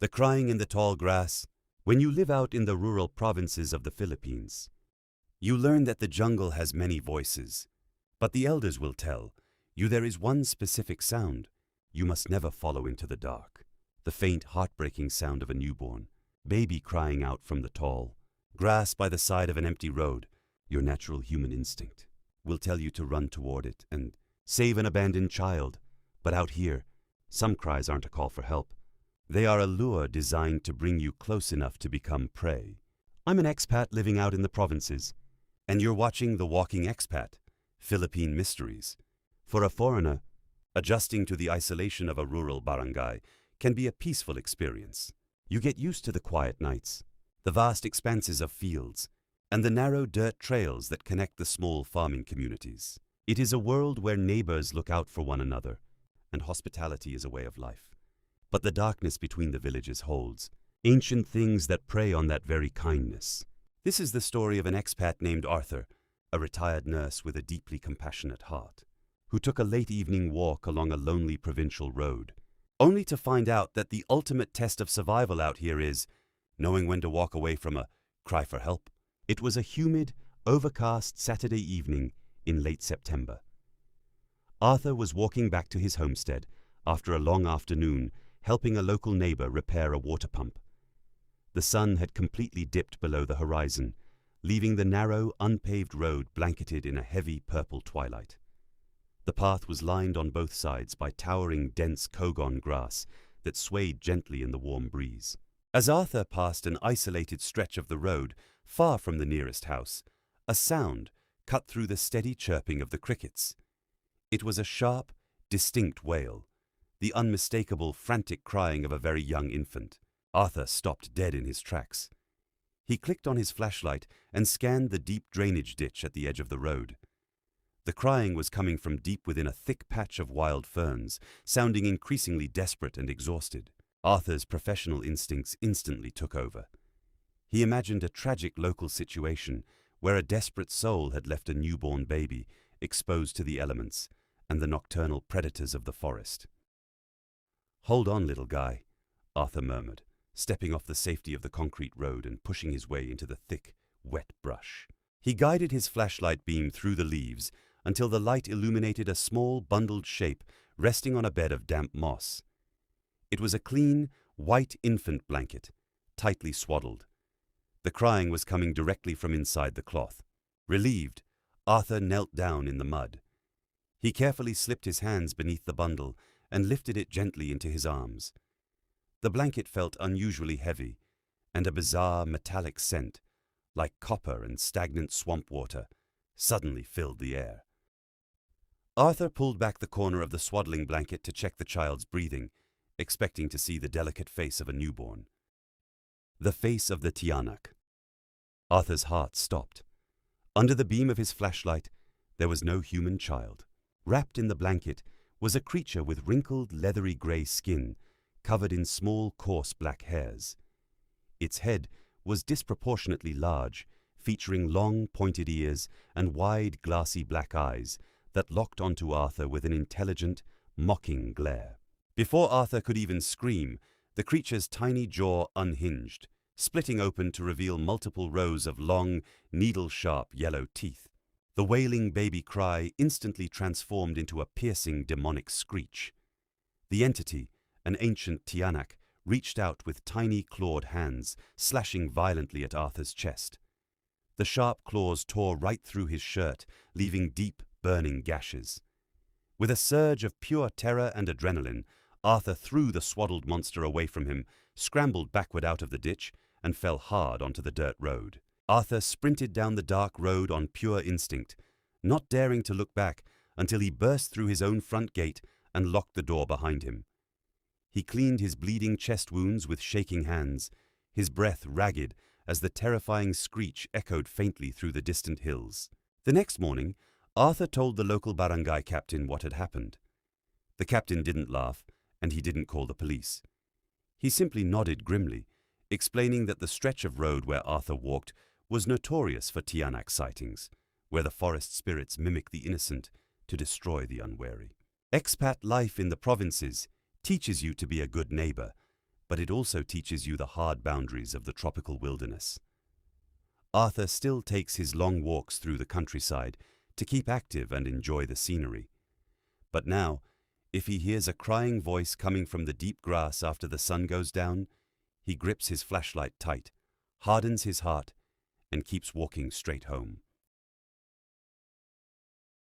The crying in the tall grass. When you live out in the rural provinces of the Philippines, you learn that the jungle has many voices, but the elders will tell you there is one specific sound you must never follow into the dark. The faint, heartbreaking sound of a newborn baby crying out from the tall grass by the side of an empty road. Your natural human instinct will tell you to run toward it and save an abandoned child. But out here, some cries aren't a call for help. They are a lure designed to bring you close enough to become prey. I'm an expat living out in the provinces, and you're watching The Walking Expat, Philippine Mysteries. For a foreigner, adjusting to the isolation of a rural barangay can be a peaceful experience. You get used to the quiet nights, the vast expanses of fields, and the narrow dirt trails that connect the small farming communities. It is a world where neighbors look out for one another, and hospitality is a way of life. But the darkness between the villages holds ancient things that prey on that very kindness. This is the story of an expat named Arthur, a retired nurse with a deeply compassionate heart, who took a late evening walk along a lonely provincial road, only to find out that the ultimate test of survival out here is knowing when to walk away from a cry for help. It was a humid, overcast Saturday evening in late September. Arthur was walking back to his homestead after a long afternoon helping a local neighbor repair a water pump. The sun had completely dipped below the horizon, leaving the narrow, unpaved road blanketed in a heavy purple twilight. The path was lined on both sides by towering, dense kogon grass that swayed gently in the warm breeze. As Arthur passed an isolated stretch of the road far from the nearest house, a sound cut through the steady chirping of the crickets. It was a sharp, distinct wail, the unmistakable, frantic crying of a very young infant. Arthur stopped dead in his tracks. He clicked on his flashlight and scanned the deep drainage ditch at the edge of the road. The crying was coming from deep within a thick patch of wild ferns, sounding increasingly desperate and exhausted. Arthur's professional instincts instantly took over. He imagined a tragic local situation where a desperate soul had left a newborn baby exposed to the elements and the nocturnal predators of the forest. "Hold on, little guy," Arthur murmured, stepping off the safety of the concrete road and pushing his way into the thick, wet brush. He guided his flashlight beam through the leaves until the light illuminated a small, bundled shape resting on a bed of damp moss. It was a clean, white infant blanket, tightly swaddled. The crying was coming directly from inside the cloth. Relieved, Arthur knelt down in the mud. He carefully slipped his hands beneath the bundle and lifted it gently into his arms. The blanket felt unusually heavy, and a bizarre metallic scent, like copper and stagnant swamp water, suddenly filled the air. Arthur pulled back the corner of the swaddling blanket to check the child's breathing, expecting to see the delicate face of a newborn. The face of the Tiyanaka. Arthur's heart stopped. Under the beam of his flashlight, there was no human child. Wrapped in the blanket was a creature with wrinkled, leathery gray skin, covered in small, coarse black hairs. Its head was disproportionately large, featuring long, pointed ears and wide, glassy black eyes that locked onto Arthur with an intelligent, mocking glare. Before Arthur could even scream, the creature's tiny jaw unhinged, splitting open to reveal multiple rows of long, needle-sharp yellow teeth. The wailing baby cry instantly transformed into a piercing, demonic screech. The entity, an ancient Tiyanaka, reached out with tiny clawed hands, slashing violently at Arthur's chest. The sharp claws tore right through his shirt, leaving deep, burning gashes. With a surge of pure terror and adrenaline, Arthur threw the swaddled monster away from him, scrambled backward out of the ditch, and fell hard onto the dirt road. Arthur sprinted down the dark road on pure instinct, not daring to look back until he burst through his own front gate and locked the door behind him. He cleaned his bleeding chest wounds with shaking hands, his breath ragged as the terrifying screech echoed faintly through the distant hills. The next morning, Arthur told the local barangay captain what had happened. The captain didn't laugh, and he didn't call the police. He simply nodded grimly, explaining that the stretch of road where Arthur walked was notorious for Tiyanaka sightings, where the forest spirits mimic the innocent to destroy the unwary. Expat life in the provinces teaches you to be a good neighbor, but it also teaches you the hard boundaries of the tropical wilderness. Arthur still takes his long walks through the countryside to keep active and enjoy the scenery. But now, if he hears a crying voice coming from the deep grass after the sun goes down, he grips his flashlight tight, hardens his heart, and keeps walking straight home.